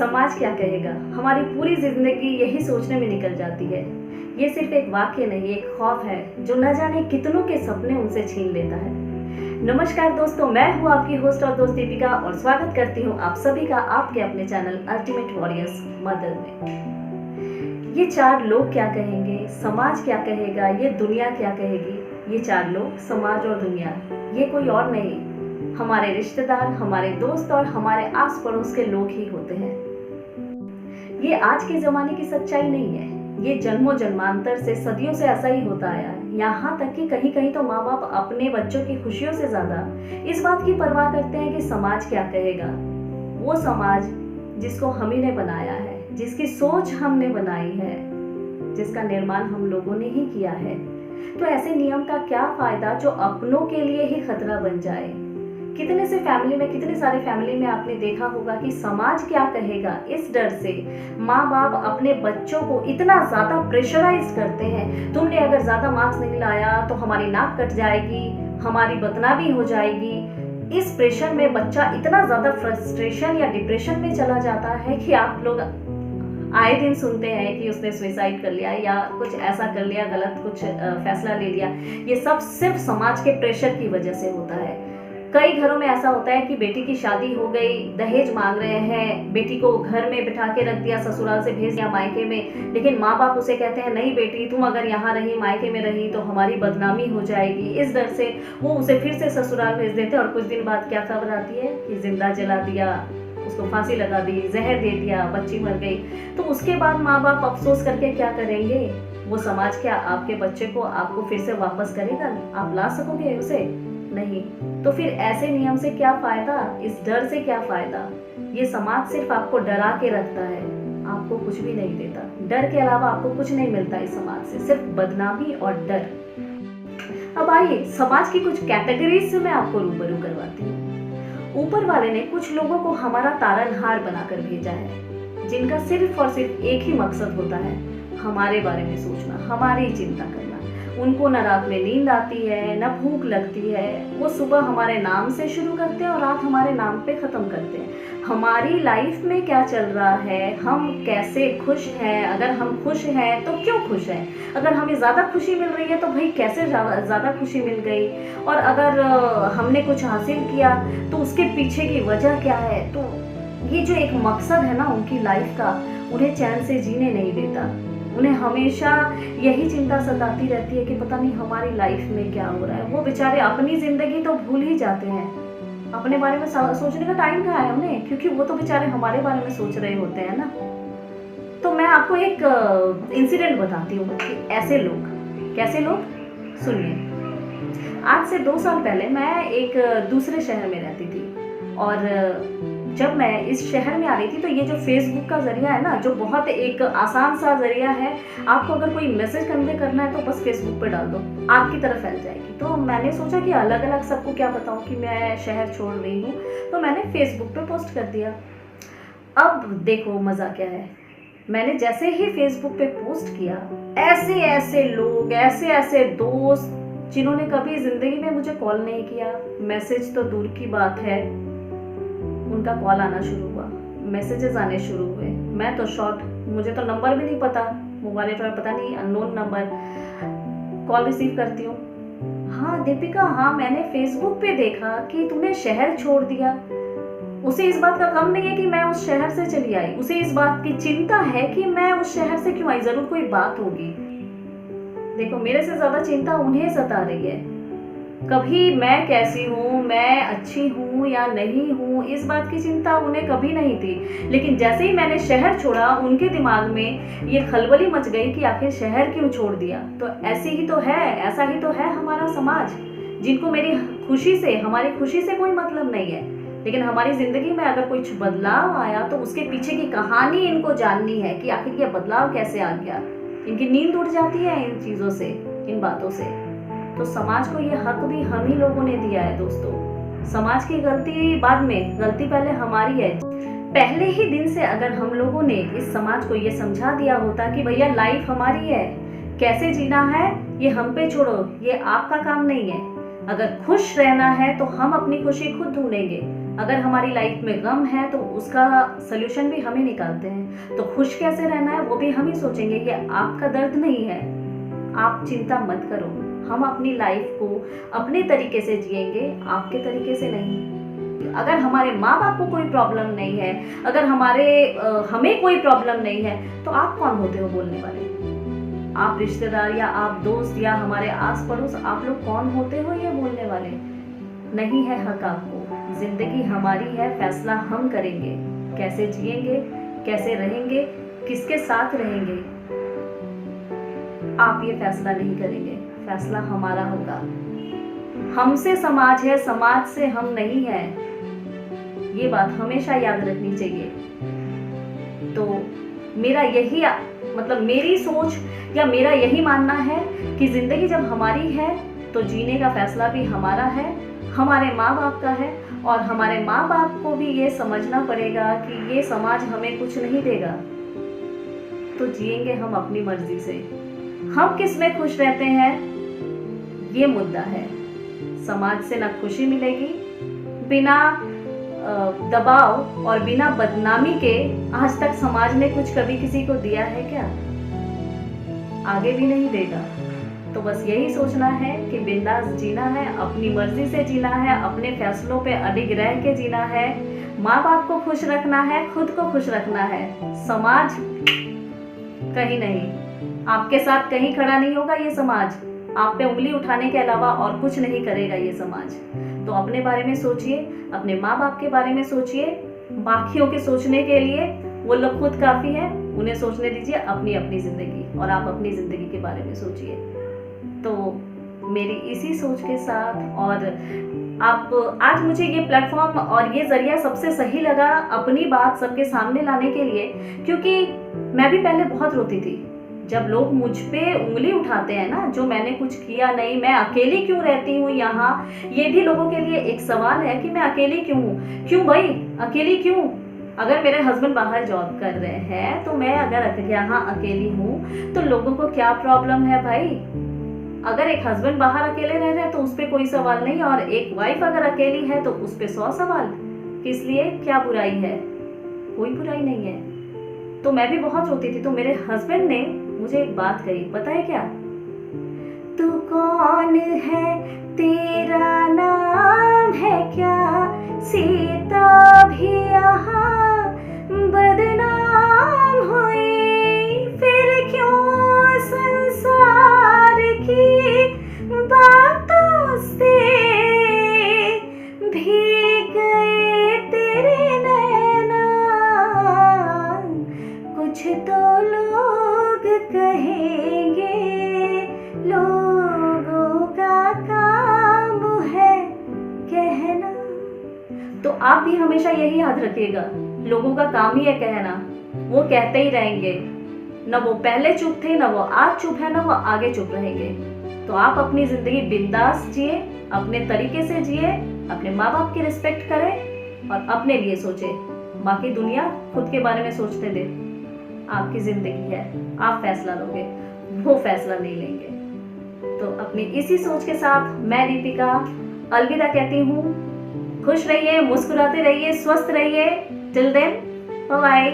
समाज क्या कहेगा, हमारी पूरी जिंदगी यही सोचने में निकल जाती है। ये सिर्फ एक वाक्य नहीं, एक खौफ है जो न जाने कितनों के सपने उनसे छीन लेता है। नमस्कार दोस्तों, मैं हूँ आपकी होस्ट और दोस्त दीपिका और स्वागत करती हूँ आप सभी का आपके अपने चैनल अल्टीमेट वॉरियर्स मदर में। ये चार लोग क्या कहेंगे, समाज क्या कहेगा, ये दुनिया क्या कहेगी। ये चार लोग, समाज और दुनिया, ये कोई और नहीं, हमारे रिश्तेदार, हमारे दोस्त और हमारे आस पड़ोस के लोग ही होते हैं। ये आज के जमाने की सच्चाई नहीं है, ये जन्मों जन्मांतर से, सदियों से ऐसा ही होता आया है। यहाँ तक कि कहीं कहीं तो माँ बाप अपने बच्चों की खुशियों से ज्यादा इस बात की परवाह करते हैं कि समाज क्या कहेगा। वो समाज जिसको हम ही ने बनाया है, जिसकी सोच हमने बनाई है, जिसका निर्माण हम लोगों ने ही किया है। तो ऐसे नियम का क्या फायदा जो अपनों के लिए ही खतरा बन जाए। कितने सारे फैमिली में आपने देखा होगा कि समाज क्या कहेगा, इस डर से माँ बाप अपने बच्चों को इतना ज्यादा प्रेशराइज करते हैं। तुमने अगर ज्यादा मार्क्स नहीं लाया तो हमारी नाक कट जाएगी, हमारी बदनामी हो जाएगी। इस प्रेशर में बच्चा इतना ज्यादा फ्रस्ट्रेशन या डिप्रेशन में चला जाता है कि आप लोग आए दिन सुनते हैं कि उसने सुसाइड कर लिया या कुछ ऐसा कर लिया, गलत कुछ फैसला ले लिया। ये सब सिर्फ समाज के प्रेशर की वजह से होता है। कई घरों में ऐसा होता है कि बेटी की शादी हो गई, दहेज मांग रहे हैं, बेटी को घर में बिठा के रख दिया, ससुराल से भेज दिया मायके में, लेकिन माँ बाप उसे कहते हैं नहीं बेटी, तुम अगर यहाँ रही, मायके में रही तो हमारी बदनामी हो जाएगी। इस डर से वो उसे फिर से ससुराल भेज देते हैं और कुछ दिन बाद क्या खबर आती है कि जिंदा जला दिया, उसको फांसी लगा दी, जहर दे दिया, बच्ची मर गई। तो उसके बाद माँ बाप अफसोस करके क्या करेंगे? वो समाज क्या आपके बच्चे को आपको फिर से वापस करेगा? आप ला सकोगे उसे? नहीं। तो फिर ऐसे नियम से क्या फायदा, इस डर से क्या फायदा? ये समाज सिर्फ आपको डरा के रखता है, आपको कुछ भी नहीं देता। डर के अलावा आपको कुछ नहीं मिलता इस समाज से, सिर्फ बदनामी और डर। अब आइए समाज की कुछ कैटेगरीज से मैं आपको रूबरू करवाती हूँ। ऊपर वाले ने कुछ लोगों को हमारा तारनहार बनाकर भेजा है, जिनका सिर्फ और सिर्फ एक ही मकसद होता है, हमारे बारे में सोचना, हमारी चिंता करना। उनको न रात में नींद आती है, न भूख लगती है। वो सुबह हमारे नाम से शुरू करते हैं और रात हमारे नाम पे खत्म करते हैं। हमारी लाइफ में क्या चल रहा है, हम कैसे खुश हैं, अगर हम खुश हैं तो क्यों खुश हैं, अगर हमें ज़्यादा खुशी मिल रही है तो भाई कैसे ज़्यादा खुशी मिल गई, और अगर हमने कुछ हासिल किया तो उसके पीछे की वजह क्या है। तो ये जो एक मकसद है ना उनकी लाइफ का, उन्हें चैन से जीने नहीं देता। उन्हें हमेशा यही चिंता सताती रहती है कि पता नहीं हमारी लाइफ में क्या हो रहा है। वो बेचारे अपनी जिंदगी तो भूल ही जाते हैं, अपने बारे में सोचने का टाइम कहाँ है उन्हें, क्योंकि वो तो बेचारे हमारे बारे में सोच रहे होते हैं ना। तो मैं आपको एक इंसिडेंट बताती हूँ कि ऐसे लोग कैसे लोग, सुनिए। आज से 2 साल पहले मैं एक दूसरे शहर में रहती थी और जब मैं इस शहर में आ रही थी तो ये जो फेसबुक का जरिया है ना, जो बहुत एक आसान सा जरिया है, आपको अगर कोई मैसेज कन्वे करना है तो बस फेसबुक पे डाल दो, आपकी तरफ फैल जाएगी। तो मैंने सोचा कि अलग अलग सबको क्या बताऊं कि मैं शहर छोड़ रही हूँ, तो मैंने फेसबुक पे पोस्ट कर दिया। अब देखो मज़ा क्या है, मैंने जैसे ही फेसबुक पे पोस्ट किया, ऐसे ऐसे लोग, ऐसे ऐसे दोस्त जिन्होंने कभी ज़िंदगी में मुझे कॉल नहीं किया, मैसेज तो दूर की बात है, उनका कॉल आना शुरू हुआ, मैसेजेस आने शुरू हुए। मैं तो शॉक, मुझे तो नंबर भी नहीं पता, मोबाइल पर पता नहीं अननोन नंबर, कॉल रिसीव करती हूँ। हाँ दीपिका, हाँ मैंने फेसबुक पे देखा कि तुमने शहर छोड़ दिया। उसे इस बात का गम नहीं है कि मैं उस शहर से चली आई, उसे इस बात की चिंता है कि मैं उस शहर से क्यों आई, जरूर कोई बात होगी। देखो मेरे से ज्यादा चिंता उन्हें सता रही है। कभी मैं कैसी हूँ, मैं अच्छी हूँ या नहीं हूँ, इस बात की चिंता उन्हें कभी नहीं थी। लेकिन जैसे ही मैंने शहर छोड़ा, उनके दिमाग में ये खलबली मच गई कि आखिर शहर क्यों छोड़ दिया। तो ऐसी ही तो है, ऐसा ही तो है हमारा समाज, जिनको मेरी खुशी से, हमारी खुशी से कोई मतलब नहीं है, लेकिन हमारी जिंदगी में अगर कुछ बदलाव आया तो उसके पीछे की कहानी इनको जाननी है कि आखिर ये बदलाव कैसे आ गया। इनकी नींद उड़ जाती है इन चीज़ों से, इन बातों से। तो समाज को ये हक भी हम ही लोगों ने दिया है दोस्तों। समाज की गलती बाद में, गलती पहले हमारी है। पहले ही दिन से अगर हम लोगों ने इस समाज को ये समझा दिया होता कि भैया लाइफ हमारी है, कैसे जीना है ये हम पे छोड़ो, ये आपका काम नहीं है। अगर खुश रहना है तो हम अपनी खुशी खुद ढूंढेंगे, अगर हमारी लाइफ में गम है तो उसका सल्यूशन भी हम ही निकालते हैं। तो खुश कैसे रहना है वो भी हम ही सोचेंगे। ये आपका दर्द नहीं है, आप चिंता मत करो। हम अपनी लाइफ को अपने तरीके से जिएंगे, आपके तरीके से नहीं। अगर हमारे माँ बाप को कोई प्रॉब्लम नहीं है, अगर हमें कोई प्रॉब्लम नहीं है, तो आप कौन होते हो बोलने वाले? आप रिश्तेदार या आप दोस्त या हमारे आस पड़ोस, आप लोग कौन होते हो ये बोलने वाले? नहीं है हक आपको। जिंदगी हमारी है, फैसला हम करेंगे, कैसे जिएंगे, कैसे रहेंगे, किसके साथ रहेंगे। आप ये फैसला नहीं करेंगे, फैसला हमारा होगा। हमसे समाज है, समाज से हम नहीं है। ये बात हमेशा याद रखनी चाहिए। तो मेरा यही मेरी सोच या मेरा यही मानना है कि जिंदगी जब हमारी है तो जीने का फैसला भी हमारा है, हमारे माँ बाप का है। और हमारे माँ बाप को भी ये समझना पड़ेगा कि ये समाज हमें कुछ नहीं देगा, तो जिएंगे हम अपनी मर्जी से। हम किस में खुश रहते हैं ये मुद्दा है। समाज से ना खुशी मिलेगी, बिना दबाव और बिना बदनामी के आज तक समाज ने कुछ कभी किसी को दिया है क्या? आगे भी नहीं देगा। तो बस यही सोचना है कि बिंदास जीना है, अपनी मर्जी से जीना है, अपने फैसलों पे अडिग रह के जीना है, माँ बाप को खुश रखना है, खुद को खुश रखना है। समाज कहीं नहीं, आपके साथ कहीं खड़ा नहीं होगा। ये समाज आप पे उंगली उठाने के अलावा और कुछ नहीं करेगा ये समाज। तो अपने बारे में सोचिए, अपने माँ बाप के बारे में सोचिए। बाकियों के सोचने के लिए वो लोग खुद काफी है, उन्हें सोचने दीजिए अपनी अपनी जिंदगी, और आप अपनी जिंदगी के बारे में सोचिए। तो मेरी इसी सोच के साथ, और आप आज मुझे ये प्लेटफॉर्म और ये जरिया सबसे सही लगा अपनी बात सबके सामने लाने के लिए, क्योंकि मैं भी पहले बहुत रोती थी जब लोग मुझ पे उंगली उठाते हैं ना, जो मैंने कुछ किया नहीं, मैं अकेली क्यों रहती हूँ यहाँ। ये भी लोगों के लिए एक सवाल है कि मैं अकेली क्यों हूँ। क्यों भाई, अकेली क्यों? अगर मेरे हस्बैंड बाहर जॉब कर रहे हैं तो मैं अगर यहाँ अकेली हूँ तो लोगों को क्या प्रॉब्लम है भाई? अगर एक हस्बैंड बाहर अकेले रह रहे हैं तो उस पर कोई सवाल नहीं, और एक वाइफ अगर अकेली है तो उस पर 100 सवाल। किस लिए? क्या बुराई है? कोई बुराई नहीं है। तो मैं भी बहुत रोती थी। तो मेरे हस्बैंड ने मुझे एक बात कही, पता है क्या? तू कौन है, तेरा नाम है क्या? सीता भी यहाँ बदनाम हुई, फिर क्यों संसार की बातों से भीग गए तेरे नैना। कुछ तो लोग कहेंगे, लोगों का काम है कहना। तो आप भी हमेशा यही याद रखिएगा, लोगों का काम ही है कहना, वो कहते ही रहेंगे। न वो पहले चुप थे, न वो आज चुप है, न वो आगे चुप रहेंगे। तो आप अपनी जिंदगी बिंदास जिए, अपने तरीके से जिए, अपने माँ बाप की रिस्पेक्ट करें और अपने लिए सोचे। बाकी दुनिया खुद के बारे में सोचने दे। आपकी जिंदगी है, आप फैसला लोगे, वो फैसला नहीं लेंगे। तो अपनी इसी सोच के साथ मैं दीपिका अलविदा कहती हूँ। खुश रहिए, मुस्कुराते रहिए, स्वस्थ रहिए। Till then, bye bye.